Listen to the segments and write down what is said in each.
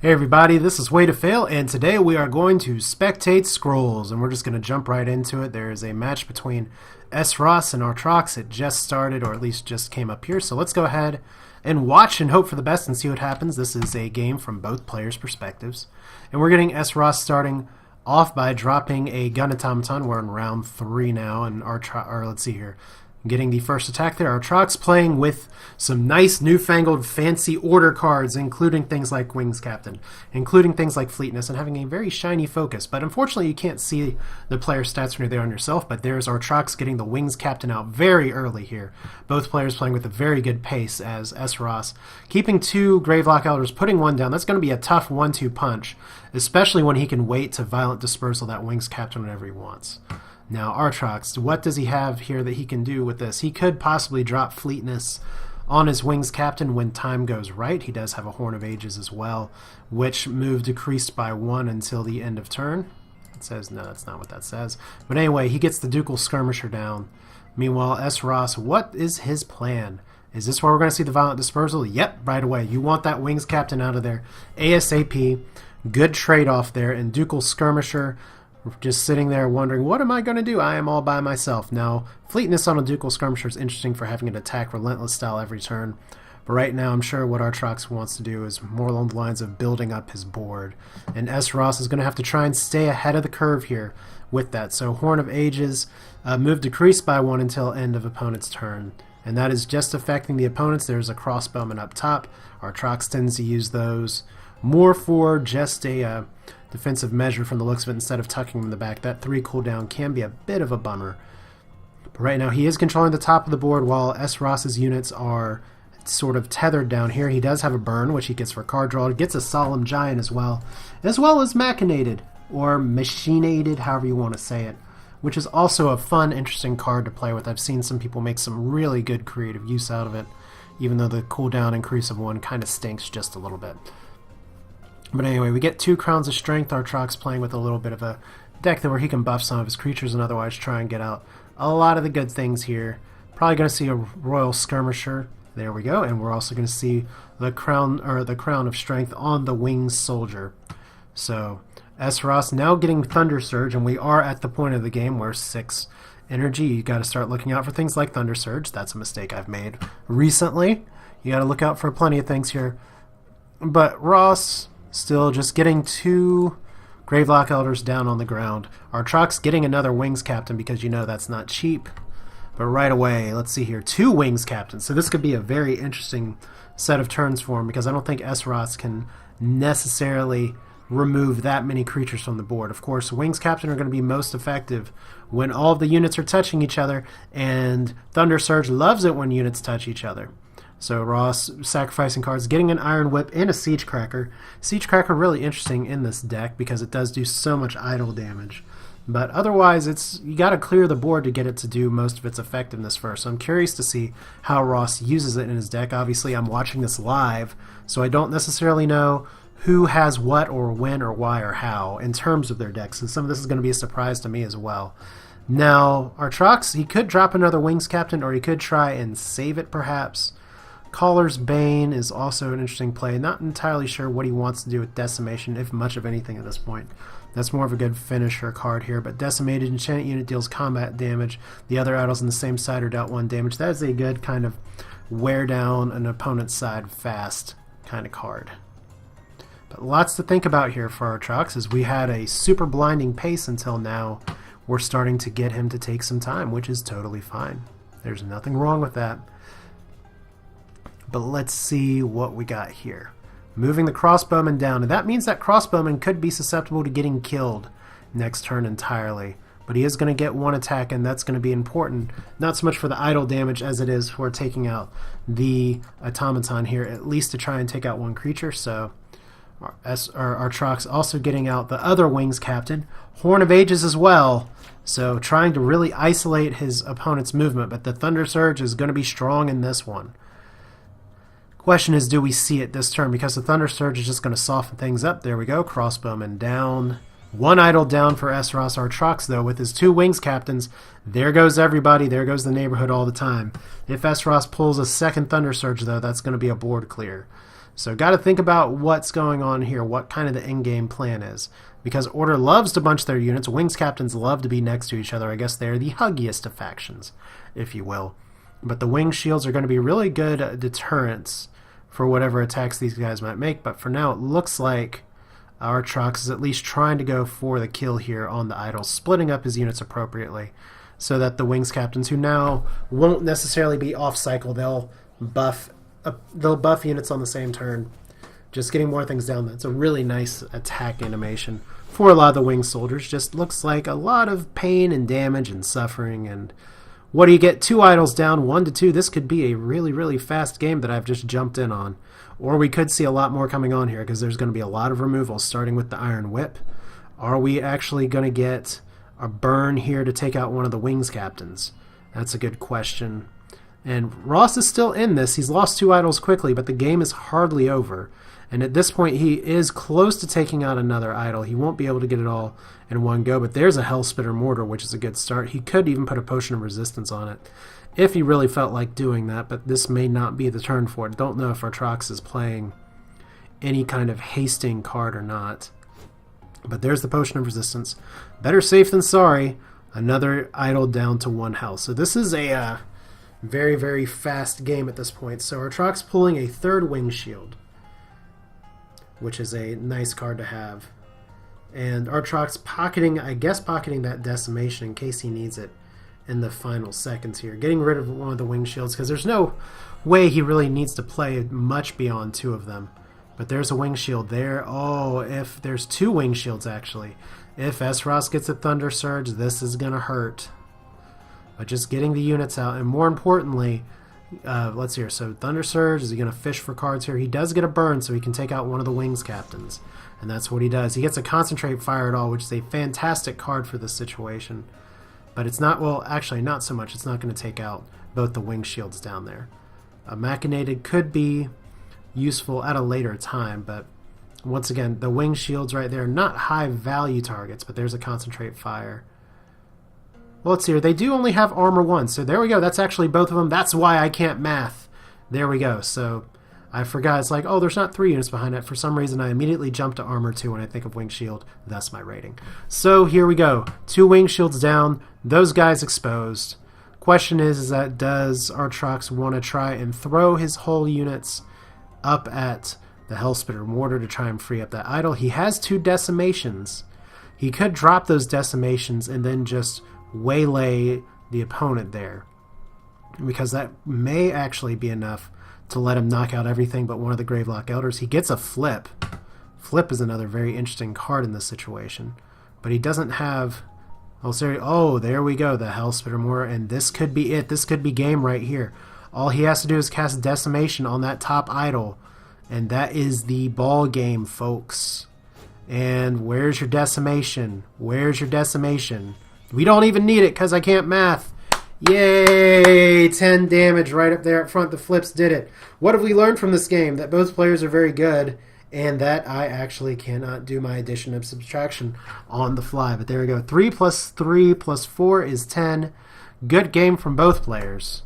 Hey everybody, this is Way to Fail, and today we are going to spectate scrolls, and we're just going to jump right into it. There is a match between SRoss and Artrox. It just started, or at least just came up here, so let's go ahead and watch and hope for the best and see what happens. This is a game from both players' perspectives, and we're getting SRoss starting off by dropping a gun automaton. We're in round 3 now, and let's see here. Getting the first attack there. Artrox playing with some nice newfangled fancy order cards, including things like Wings Captain, including things like Fleetness, and having a very shiny focus. But unfortunately you can't see the player stats when you're there on yourself, but there's Artrox getting the Wings Captain out very early here. Both players playing with a very good pace as SRoss. Keeping 2 Gravelock Elders, putting 1 down. That's going to be a tough 1-2 punch, especially when he can wait to Violent Dispersal that Wings Captain whenever he wants. Now, Artrox, what does he have here that he can do with this? He could possibly drop Fleetness on his Wings Captain when time goes right. He does have a Horn of Ages as well, which move decreased by 1 until the end of turn. It says, no, that's not what that says. But anyway, he gets the Ducal Skirmisher down. Meanwhile, SRoss, what is his plan? Is this where we're going to see the Violent Dispersal? Yep, right away. You want that Wings Captain out of there. ASAP, good trade-off there, and Ducal Skirmisher just sitting there wondering, what am I going to do? I am all by myself. Now, Fleetness on a Ducal Skirmisher is interesting for having an attack relentless style every turn. But right now, I'm sure what Artrox wants to do is more along the lines of building up his board. And SRoss is going to have to try and stay ahead of the curve here with that. So Horn of Ages, move decreased by 1 until end of opponent's turn. And that is just affecting the opponents. There's a crossbowman up top. Artrox tends to use those more for just a defensive measure from the looks of it instead of tucking them in the back. That 3 cooldown can be a bit of a bummer. But right now he is controlling the top of the board while SRoss's units are sort of tethered down here. He does have a burn, which he gets for card draw. He gets a Solemn Giant as well as Machinated, or Machinated, however you want to say it, which is also a fun, interesting card to play with. I've seen some people make some really good creative use out of it, even though the cooldown increase of 1 kind of stinks just a little bit. But anyway, we get 2 Crowns of Strength. Artrox playing with a little bit of a deck where he can buff some of his creatures and otherwise try and get out a lot of the good things here. Probably going to see a Royal Skirmisher. There we go. And we're also going to see the Crown of Strength on the Winged Soldier. So SRoss now getting Thunder Surge, and we are at the point of the game where 6 energy. You got to start looking out for things like Thunder Surge. That's a mistake I've made recently. You got to look out for plenty of things here. But Ross still just getting 2 Gravelock Elders down on the ground. Artrox getting another Wings Captain because you know that's not cheap. But right away, let's see here, 2 Wings Captains. So this could be a very interesting set of turns for him because I don't think SRoss can necessarily remove that many creatures from the board. Of course, Wings Captain are going to be most effective when all of the units are touching each other, and Thunder Surge loves it when units touch each other. So Ross sacrificing cards, getting an Iron Whip and a Siege Cracker. Siege Cracker really interesting in this deck because it does do so much idle damage. But otherwise, you got to clear the board to get it to do most of its effectiveness first. So I'm curious to see how Ross uses it in his deck. Obviously, I'm watching this live, so I don't necessarily know who has what or when or why or how in terms of their decks. And some of this is going to be a surprise to me as well. Now, Artrox, he could drop another Wings Captain, or he could try and save it perhaps. Caller's Bane is also an interesting play. Not entirely sure what he wants to do with Decimation, if much of anything at this point. That's more of a good finisher card here, but Decimated Enchant Unit deals combat damage. The other idols on the same side are dealt 1 damage. That is a good kind of wear down an opponent's side fast kind of card. But lots to think about here for Artrox, as we had a super blinding pace until now. We're starting to get him to take some time, which is totally fine. There's nothing wrong with that. But let's see what we got here. Moving the Crossbowman down, and that means that Crossbowman could be susceptible to getting killed next turn entirely. But he is going to get 1 attack, and that's going to be important, not so much for the idle damage as it is for taking out the automaton here, at least to try and take out 1 creature. So Artrox also getting out the other Wings Captain, Horn of Ages as well. So trying to really isolate his opponent's movement, but the Thunder Surge is going to be strong in this one. Question is, do we see it this turn? Because the Thunder Surge is just going to soften things up. There we go. Crossbowman down. 1 idol down for SRoss. Artrox, though, with his 2 Wings Captains. There goes everybody. There goes the neighborhood all the time. If SRoss pulls a second Thunder Surge, though, that's going to be a board clear. So got to think about what's going on here, what kind of the in-game plan is. Because Order loves to bunch their units. Wings captains love to be next to each other. I guess they're the huggiest of factions, if you will. But the wing shields are going to be really good deterrents for whatever attacks these guys might make. But for now, it looks like Artrox is at least trying to go for the kill here on the idol, splitting up his units appropriately so that the wings captains, who now won't necessarily be off cycle, they'll buff units on the same turn, just getting more things down. That's a really nice attack animation for a lot of the wing soldiers. Just looks like a lot of pain and damage and suffering. And what do you get? 2 idols down, 1-2. This could be a really, really fast game that I've just jumped in on. Or we could see a lot more coming on here because there's going to be a lot of removals, starting with the Iron Whip. Are we actually going to get a burn here to take out one of the wings captains? That's a good question. And Ross is still in this. He's lost 2 idols quickly, but the game is hardly over. And at this point, he is close to taking out another idol. He won't be able to get it all in one go, but there's a Hellspitter Mortar, which is a good start. He could even put a Potion of Resistance on it if he really felt like doing that, but this may not be the turn for it. Don't know if Artrox is playing any kind of hasting card or not. But there's the Potion of Resistance. Better safe than sorry. Another idol down to 1 health. So this is a very, very fast game at this point. So Artrox pulling a 3rd Wing Shield, which is a nice card to have. And Artrox pocketing that Decimation in case he needs it in the final seconds here. Getting rid of one of the wing shields because there's no way he really needs to play much beyond 2 of them. But there's a wing shield there. Oh, if there's 2 wing shields actually. If SRoss gets a Thunder Surge, this is going to hurt. But just getting the units out, and more importantly, let's see here. So Thunder Surge, is he going to fish for cards here? He does get a burn, so he can take out one of the wings captains. And that's what he does. He gets a Concentrate Fire at all, which is a fantastic card for this situation. But it's not, well, actually not so much. It's not going to take out both the wing shields down there. Machinated could be useful at a later time, but once again, the wing shields right there, not high value targets, but there's a Concentrate Fire. Well, let's see here. They do only have Armor 1, so there we go. That's actually both of them. That's why I can't math. There we go. So I forgot. It's like, oh, there's not 3 units behind it. For some reason, I immediately jump to Armor 2 when I think of Wing Shield. That's my rating. So here we go. 2 Wing Shields down. Those guys exposed. Question is that does Artrox want to try and throw his whole units up at the Hellspitter Mortar to try and free up that idol? He has 2 Decimations. He could drop those Decimations and then just waylay the opponent there, because that may actually be enough to let him knock out everything but one of the Gravelock Elders. He gets a Flip. Flip is another very interesting card in this situation, but he doesn't have... Oh, sorry. Oh, there we go, the Hellspitter Mortar, and this could be it. This could be game right here. All he has to do is cast Decimation on that top idol, and that is the ball game, folks. And where's your Decimation? Where's your Decimation? We don't even need it because I can't math. Yay! 10 damage right up there up front. The flips did it. What have we learned from this game? That both players are very good, and that I actually cannot do my addition and subtraction on the fly. But there we go. 3 + 3 + 4 is 10. Good game from both players.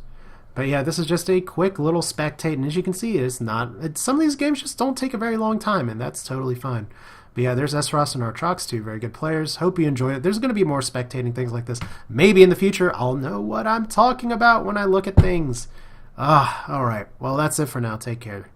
But yeah, this is just a quick little spectate, and as you can see, some of these games just don't take a very long time, and that's totally fine. But yeah, there's SRoss and Artrox, 2 very good players. Hope you enjoy it. There's going to be more spectating things like this. Maybe in the future, I'll know what I'm talking about when I look at things. Alright. Well, that's it for now. Take care.